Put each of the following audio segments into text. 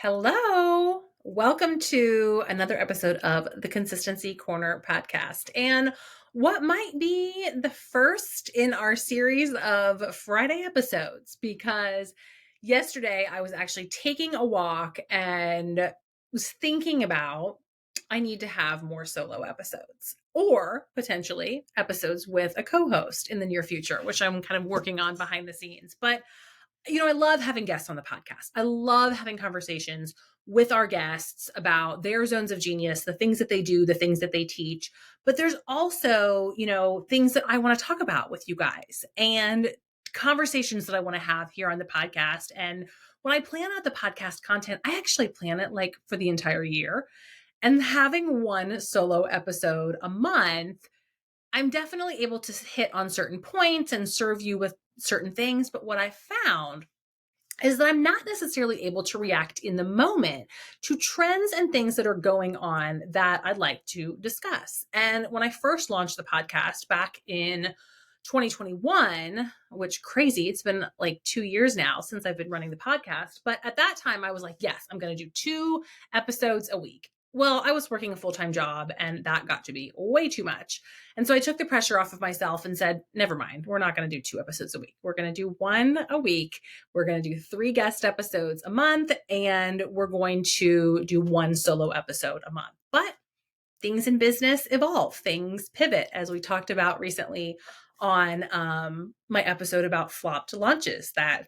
Hello. Welcome to another episode of the Consistency Corner podcast. And what might be the first in our series of Friday episodes, because yesterday I was actually taking a walk and was thinking about I need to have more solo episodes or potentially episodes with a co host in the near future, which I'm kind of working on behind the scenes. But I love having guests on the podcast. I love having conversations with our guests about their zones of genius, the things that they do, the things that they teach. But there's also, things that I want to talk about with you guys and conversations that I want to have here on the podcast. And when I plan out the podcast content, I actually plan it like for the entire year. And having one solo episode a month, I'm definitely able to hit on certain points and serve you with certain things. But what I found is that I'm not necessarily able to react in the moment to trends and things that are going on that I'd like to discuss. And when I first launched the podcast back in 2021, which crazy, it's been like 2 years now since I've been running the podcast. But at that time, I was like, yes, I'm going to do 2 episodes a week. Well, I was working a full-time job and that got to be way too much. And so I took the pressure off of myself and said, never mind, we're not going to do 2 episodes a week. We're going to do one a week. We're going to do 3 guest episodes a month, and we're going to do one solo episode a month. But things in business evolve, things pivot, as we talked about recently on my episode about flopped launches, that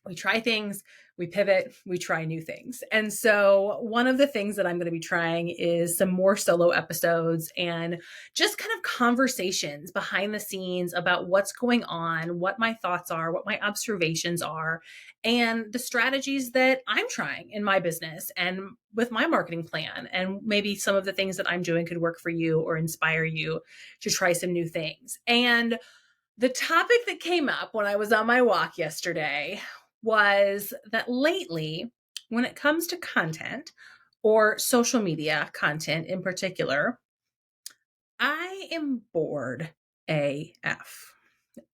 we try things, we pivot, we try new things. And so one of the things that I'm going to be trying is some more solo episodes and just kind of conversations behind the scenes about what's going on, what my thoughts are, what my observations are, and the strategies that I'm trying in my business and with my marketing plan. And maybe some of the things that I'm doing could work for you or inspire you to try some new things. And the topic that came up when I was on my walk yesterday was that lately, when it comes to content or social media content in particular, I am bored AF.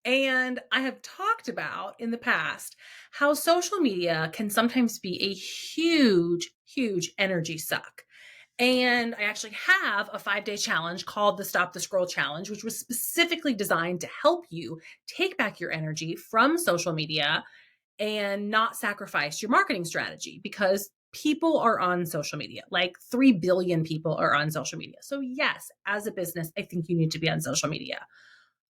And I have talked about in the past how social media can sometimes be a huge, huge energy suck. And I actually have a 5-day challenge called the Stop the Scroll Challenge, which was specifically designed to help you take back your energy from social media and not sacrifice your marketing strategy, because people are on social media. Like 3 billion people are on social media. So yes, as a business, I think you need to be on social media,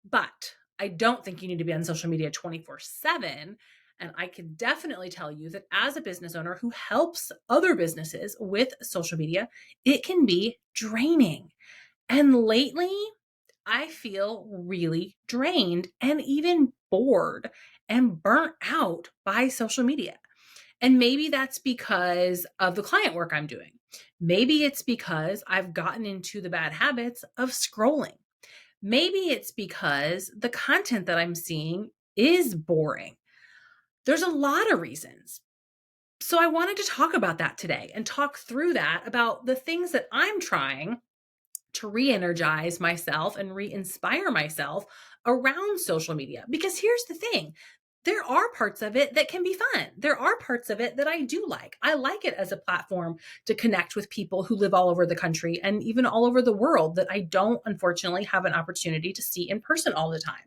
but I don't think you need to be on social media 24/7. And I can definitely tell you that as a business owner who helps other businesses with social media, it can be draining. And lately, I feel really drained and even bored and burnt out by social media. And maybe that's because of the client work I'm doing. Maybe it's because I've gotten into the bad habits of scrolling. Maybe it's because the content that I'm seeing is boring. There's a lot of reasons. So I wanted to talk about that today and talk through that, about the things that I'm trying to re-energize myself and re-inspire myself around social media. Because here's the thing. There are parts of it that can be fun. There are parts of it that I do like. I like it as a platform to connect with people who live all over the country and even all over the world that I don't, unfortunately, have an opportunity to see in person all the time.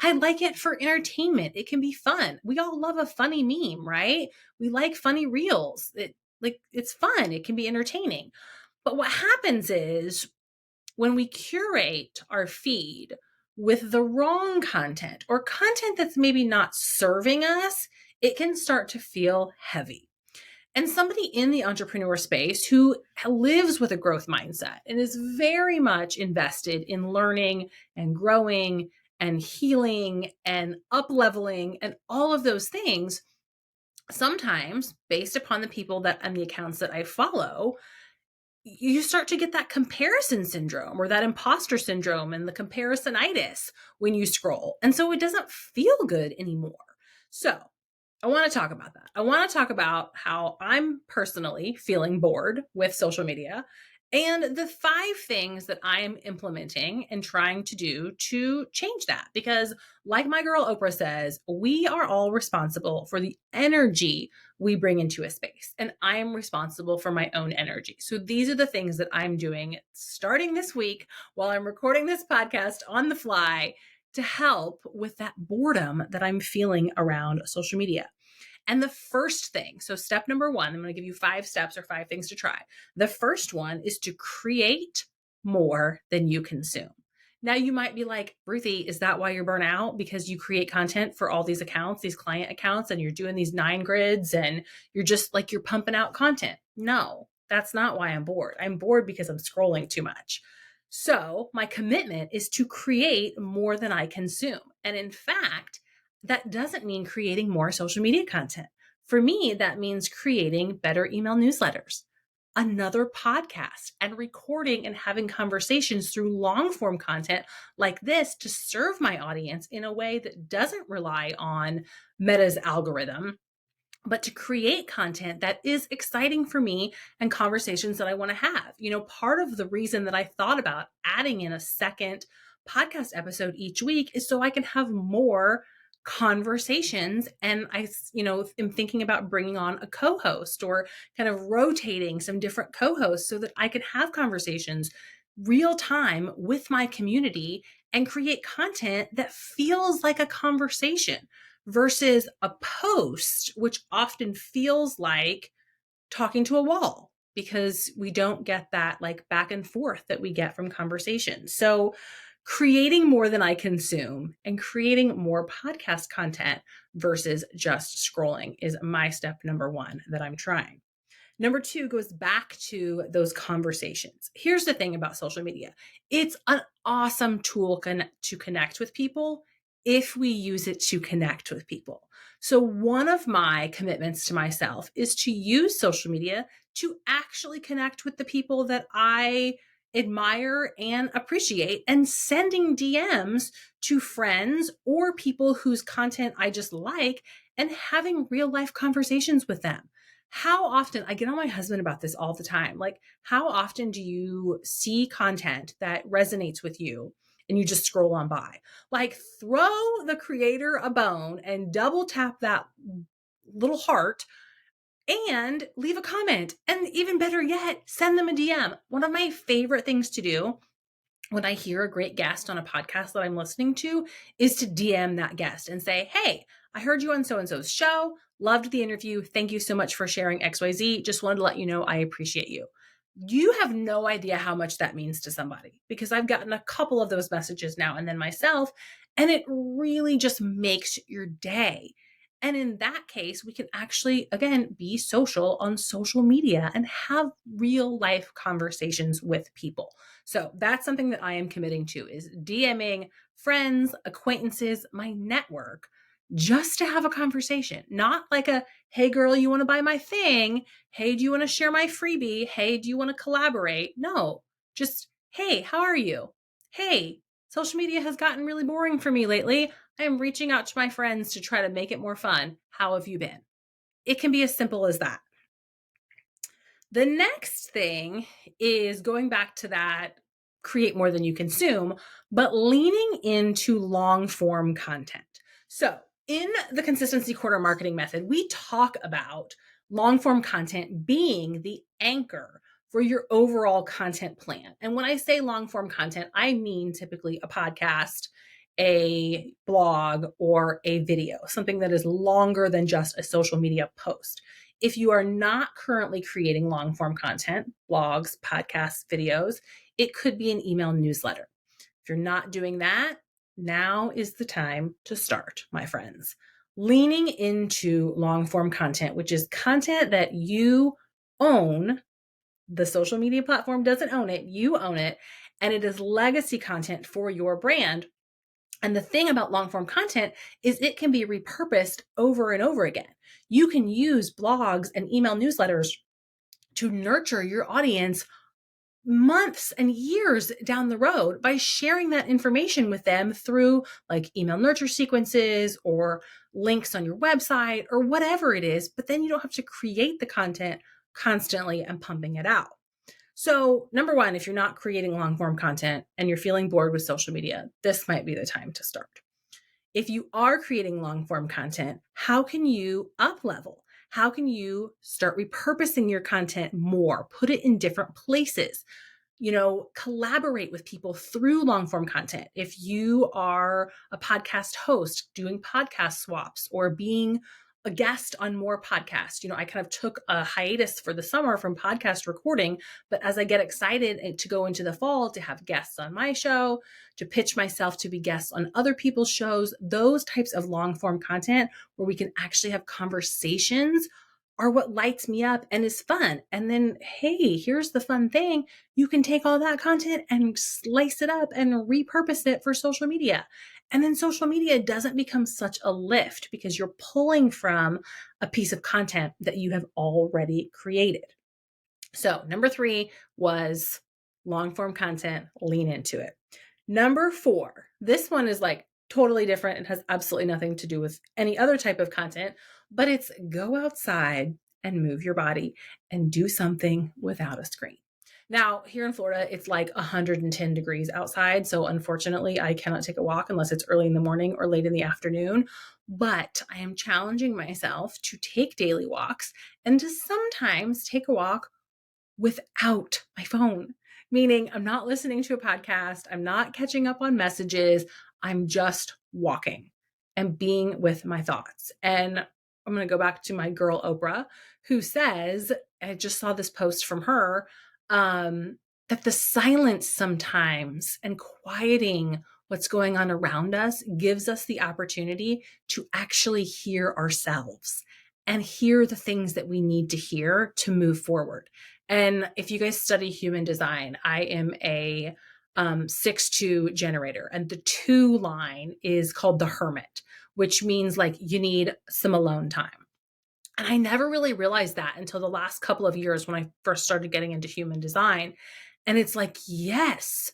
I like it for entertainment. It can be fun. We all love a funny meme, right? We like funny reels. It's fun. It can be entertaining. But what happens is when we curate our feed with the wrong content or content that's maybe not serving us, it can start to feel heavy. And somebody in the entrepreneur space who lives with a growth mindset and is very much invested in learning and growing and healing and up leveling and all of those things, sometimes based upon the people that and the accounts that I follow, you start to get that comparison syndrome or that imposter syndrome and the comparisonitis when you scroll. And so it doesn't feel good anymore. So I want to talk about that. I want to talk about how I'm personally feeling bored with social media And the 5 things that I am implementing and trying to do to change that. Because, like my girl Oprah says, we are all responsible for the energy we bring into a space. And I am responsible for my own energy. So, these are the things that I'm doing starting this week while I'm recording this podcast on the fly to help with that boredom that I'm feeling around social media. And the first thing, so step number 1, I'm going to give you 5 steps or 5 things to try. The first one is to create more than you consume. Now you might be like, Ruthie, is that why you're burnt out? Because you create content for all these accounts, these client accounts, and you're doing these 9 grids and you're pumping out content. No, that's not why I'm bored. I'm bored because I'm scrolling too much. So my commitment is to create more than I consume. And in fact, that doesn't mean creating more social media content. For me, that means creating better email newsletters, another podcast, and recording and having conversations through long form content like this to serve my audience in a way that doesn't rely on Meta's algorithm, but to create content that is exciting for me and conversations that I want to have. Part of the reason that I thought about adding in a second podcast episode each week is so I can have more conversations. And am thinking about bringing on a co-host or kind of rotating some different co-hosts so that I can have conversations real time with my community and create content that feels like a conversation versus a post, which often feels like talking to a wall because we don't get that like back and forth that we get from conversations. So creating more than I consume and creating more podcast content versus just scrolling is my step number 1 that I'm trying. Number 2 goes back to those conversations. Here's the thing about social media. It's an awesome tool to connect with people if we use it to connect with people. So one of my commitments to myself is to use social media to actually connect with the people that I admire and appreciate, and sending DMs to friends or people whose content I just like and having real life conversations with them. How often, I get on my husband about this all the time, like how often do you see content that resonates with you and you just scroll on by? Like throw the creator a bone and double tap that little heart and leave a comment. And even better yet, send them a DM. One of my favorite things to do when I hear a great guest on a podcast that I'm listening to is to DM that guest and say, hey, I heard you on so-and-so's show. Loved the interview. Thank you so much for sharing XYZ. Just wanted to let you know I appreciate you. You have no idea how much that means to somebody, because I've gotten a couple of those messages now and then myself, and it really just makes your day. And in that case, we can actually, again, be social on social media and have real life conversations with people. So that's something that I am committing to, is DMing friends, acquaintances, my network, just to have a conversation. Not like a, hey girl, you want to buy my thing? Hey, do you want to share my freebie? Hey, do you want to collaborate? No, just, hey, how are you? Hey, social media has gotten really boring for me lately. I am reaching out to my friends to try to make it more fun. How have you been? It can be as simple as that. The next thing is going back to that create more than you consume, but leaning into long form content. So, in the consistency quarter marketing method, we talk about long form content being the anchor for your overall content plan. And when I say long form content, I mean typically a podcast, a blog, or a video, something that is longer than just a social media post. If you are not currently creating long form content, blogs, podcasts, videos, it could be an email newsletter. If you're not doing that, now is the time to start, my friends. Leaning into long form content, which is content that you own. The social media platform doesn't own it, you own it, and it is legacy content for your brand. And the thing about long form content is it can be repurposed over and over again. You can use blogs and email newsletters to nurture your audience months and years down the road by sharing that information with them through like email nurture sequences or links on your website or whatever it is. But then you don't have to create the content constantly and pumping it out. So, number one, if you're not creating long form content and you're feeling bored with social media, this might be the time to start. If you are creating long form content, how can you up level? How can you start repurposing your content more? Put it in different places. Collaborate with people through long form content. If you are a podcast host, doing podcast swaps or being a guest on more podcasts. I kind of took a hiatus for the summer from podcast recording, but as I get excited to go into the fall to have guests on my show, to pitch myself to be guests on other people's shows, those types of long form content where we can actually have conversations are what lights me up and is fun. And then, hey, here's the fun thing. You can take all that content and slice it up and repurpose it for social media. And then social media doesn't become such a lift because you're pulling from a piece of content that you have already created. So, number 3 was long form content, lean into it. Number 4, this one is like totally different. It has absolutely nothing to do with any other type of content, but it's go outside and move your body and do something without a screen. Now, here in Florida, it's like 110 degrees outside. So unfortunately, I cannot take a walk unless it's early in the morning or late in the afternoon. But I am challenging myself to take daily walks and to sometimes take a walk without my phone, meaning I'm not listening to a podcast. I'm not catching up on messages. I'm just walking and being with my thoughts. And I'm going to go back to my girl, Oprah, who says, I just saw this post from her, that the silence sometimes and quieting what's going on around us gives us the opportunity to actually hear ourselves and hear the things that we need to hear to move forward. And if you guys study human design, I am a 6-2 generator. And the 2 line is called the hermit, which means like you need some alone time. And I never really realized that until the last couple of years when I first started getting into human design. And it's like, yes,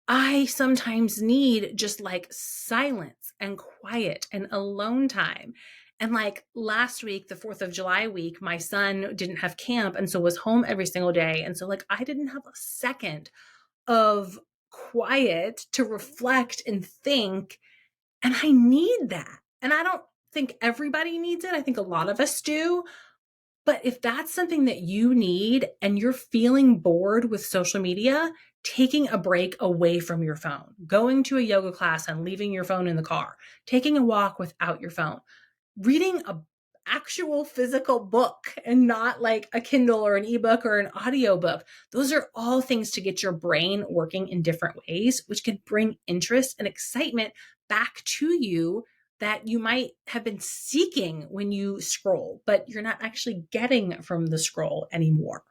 I sometimes need just like silence and quiet and alone time. And like last week, the 4th of July week, my son didn't have camp and so was home every single day. And so like I didn't have a second of quiet to reflect and think. And I need that. And I don't think everybody needs it. I think a lot of us do. But if that's something that you need and you're feeling bored with social media, taking a break away from your phone, going to a yoga class and leaving your phone in the car, taking a walk without your phone, reading a actual physical book and not like a Kindle or an ebook or an audio book. Those are all things to get your brain working in different ways, which can bring interest and excitement back to you that you might have been seeking when you scroll, but you're not actually getting from the scroll anymore.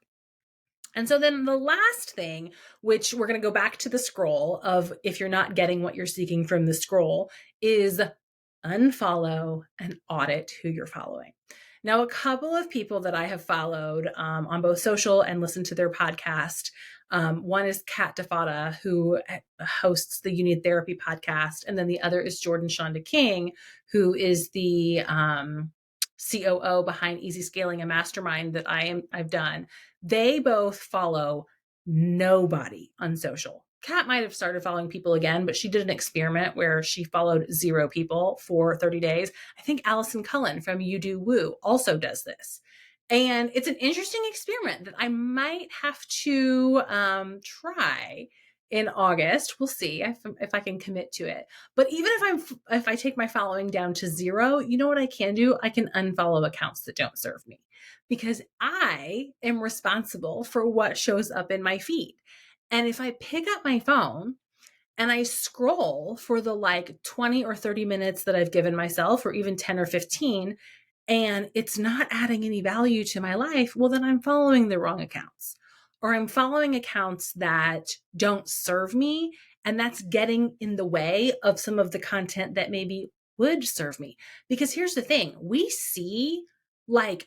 And so then the last thing, which we're going to go back to the scroll of if you're not getting what you're seeking from the scroll, is unfollow and audit who you're following. Now, a couple of people that I have followed on both social and listened to their podcast. One is Kat DeFada, who hosts the Union Therapy podcast. And then the other is Jordan Shonda King, who is the COO behind Easy Scaling, a mastermind that I've done. They both follow nobody on social. Kat might have started following people again, but she did an experiment where she followed 0 people for 30 days. I think Allison Cullen from You Do Woo also does this. And it's an interesting experiment that I might have to try in August. We'll see if I can commit to it. But even if I take my following down to 0, you know what I can do? I can unfollow accounts that don't serve me because I am responsible for what shows up in my feed. And if I pick up my phone and I scroll for the like 20 or 30 minutes that I've given myself, or even 10 or 15, and it's not adding any value to my life, well, then I'm following the wrong accounts. Or I'm following accounts that don't serve me, and that's getting in the way of some of the content that maybe would serve me. Because here's the thing, we see like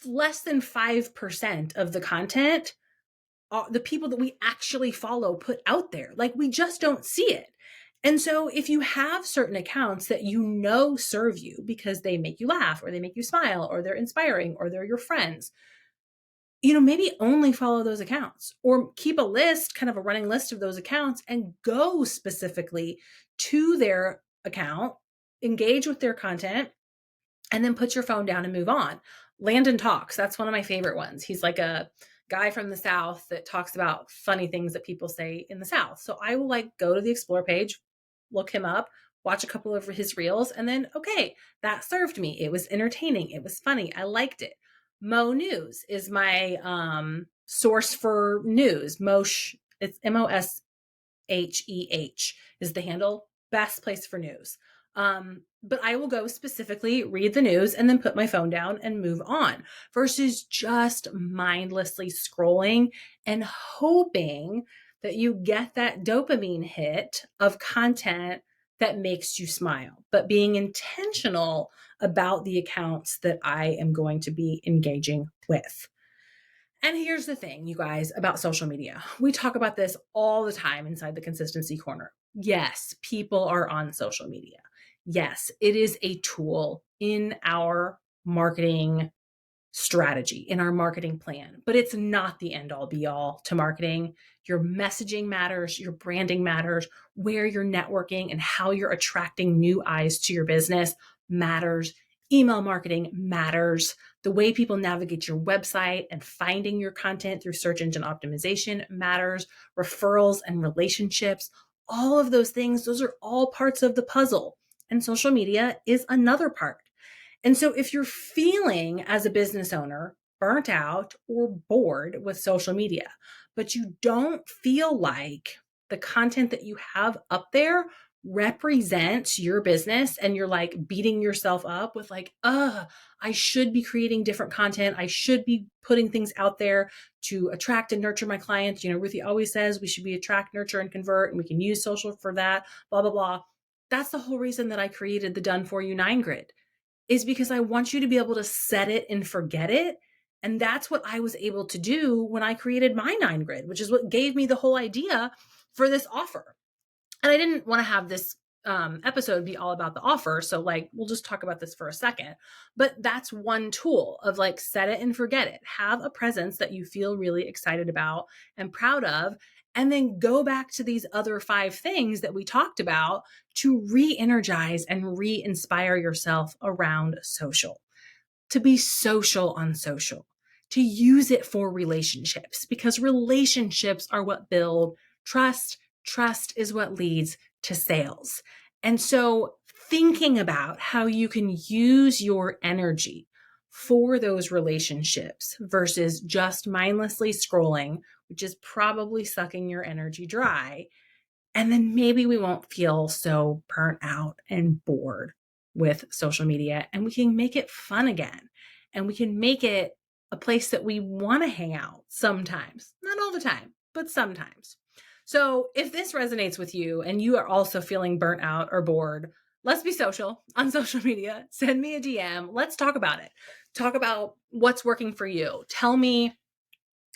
less than 5% of the content the people that we actually follow put out there. Like we just don't see it. And so if you have certain accounts that you know serve you because they make you laugh or they make you smile or they're inspiring or they're your friends, maybe only follow those accounts or keep a list, kind of a running list of those accounts, and go specifically to their account, engage with their content, and then put your phone down and move on. Landon Talks, that's one of my favorite ones. He's like a guy from the South that talks about funny things that people say in the South. So I will go to the explore page, look him up, watch a couple of his reels, and then, okay, that served me. It was entertaining. It was funny. I liked it. Mo News is my source for news. Mosh, it's MOSHEH is the handle. Best place for news. But I will go specifically read the news and then put my phone down and move on versus just mindlessly scrolling and hoping that you get that dopamine hit of content that makes you smile, but being intentional about the accounts that I am going to be engaging with. And here's the thing, you guys, about social media. We talk about this all the time inside the Consistency Corner. Yes, people are on social media. Yes, it is a tool in our marketing strategy, in our marketing plan, but it's not the end all be all to marketing. Your messaging matters, your branding matters, where you're networking and how you're attracting new eyes to your business matters. Email marketing matters. The way people navigate your website and finding your content through search engine optimization matters. Referrals and relationships, all of those things, those are all parts of the puzzle. And social media is another part. And so if you're feeling as a business owner burnt out or bored with social media, but you don't feel like the content that you have up there represents your business and you're beating yourself up with I should be creating different content. I should be putting things out there to attract and nurture my clients. Ruthie always says we should be attract, nurture, and convert, and we can use social for that, blah, blah, blah. That's the whole reason that I created the Done For You 9 grid, is because I want you to be able to set it and forget it. And that's what I was able to do when I created my 9 grid, which is what gave me the whole idea for this offer. And I didn't want to have this episode be all about the offer. So we'll just talk about this for a second. But that's one tool of set it and forget it. Have a presence that you feel really excited about and proud of. And then go back to these other 5 things that we talked about to re-energize and re-inspire yourself around social. To be social on social. To use it for relationships, because relationships are what build trust. Trust is what leads to sales. And so thinking about how you can use your energy for those relationships versus just mindlessly scrolling, which is probably sucking your energy dry. And then maybe we won't feel so burnt out and bored with social media, and we can make it fun again. And we can make it a place that we want to hang out sometimes, not all the time, but sometimes. So if this resonates with you and you are also feeling burnt out or bored, let's be social on social media. Send me a DM. Let's talk about it. Talk about what's working for you. Tell me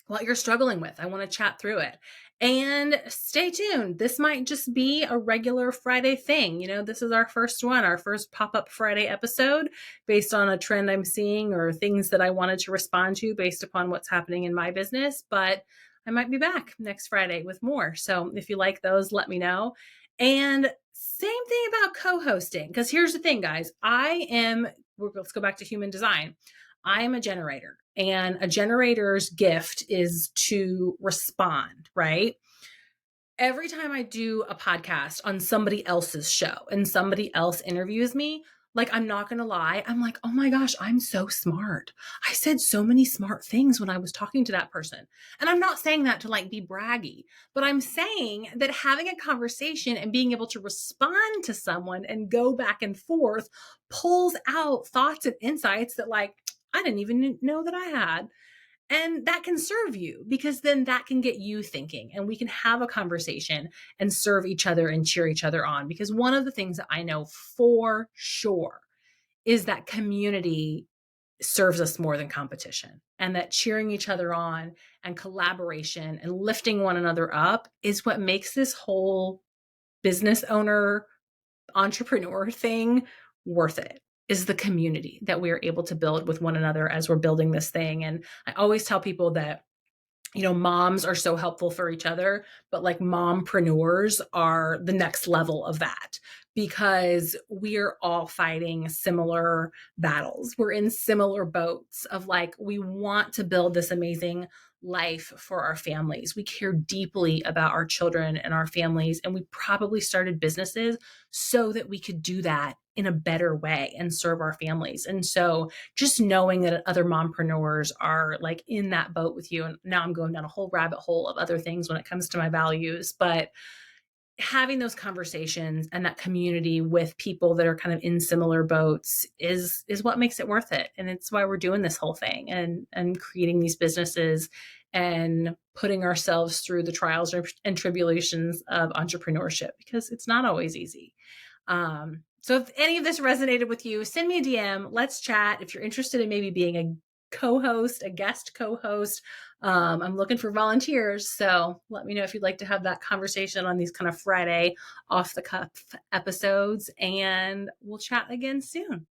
what you're struggling with. I want to chat through it. And stay tuned. This might just be a regular Friday thing. This is our first one, our first pop-up Friday episode based on a trend I'm seeing or things that I wanted to respond to based upon what's happening in my business. But I might be back next Friday with more. So if you like those, let me know. And same thing about co-hosting, because here's the thing, guys. Let's go back to human design. I am a generator, and a generator's gift is to respond, right? Every time I do a podcast on somebody else's show and somebody else interviews me, I'm not going to lie, I'm like, oh my gosh, I'm so smart. I said so many smart things when I was talking to that person. And I'm not saying that to be braggy, but I'm saying that having a conversation and being able to respond to someone and go back and forth pulls out thoughts and insights that I didn't even know that I had. And that can serve you, because then that can get you thinking, and we can have a conversation and serve each other and cheer each other on. Because one of the things that I know for sure is that community serves us more than competition, and that cheering each other on and collaboration and lifting one another up is what makes this whole business owner entrepreneur thing worth it. is the community that we are able to build with one another as we're building this thing. And I always tell people that, moms are so helpful for each other, but like mompreneurs are the next level of that because we are all fighting similar battles. We're in similar boats of like, we want to build this amazing life for our families. We care deeply about our children and our families. And we probably started businesses so that we could do that in a better way and serve our families. And so just knowing that other mompreneurs are like in that boat with you. And now I'm going down a whole rabbit hole of other things when it comes to my values, but having those conversations and that community with people that are kind of in similar boats is what makes it worth it. And it's why we're doing this whole thing and creating these businesses and putting ourselves through the trials and tribulations of entrepreneurship, because it's not always easy. So if any of this resonated with you, send me a DM. Let's chat. If you're interested in maybe being a co-host, a guest co-host, I'm looking for volunteers. So let me know if you'd like to have that conversation on these kind of Friday off the cuff episodes, and we'll chat again soon.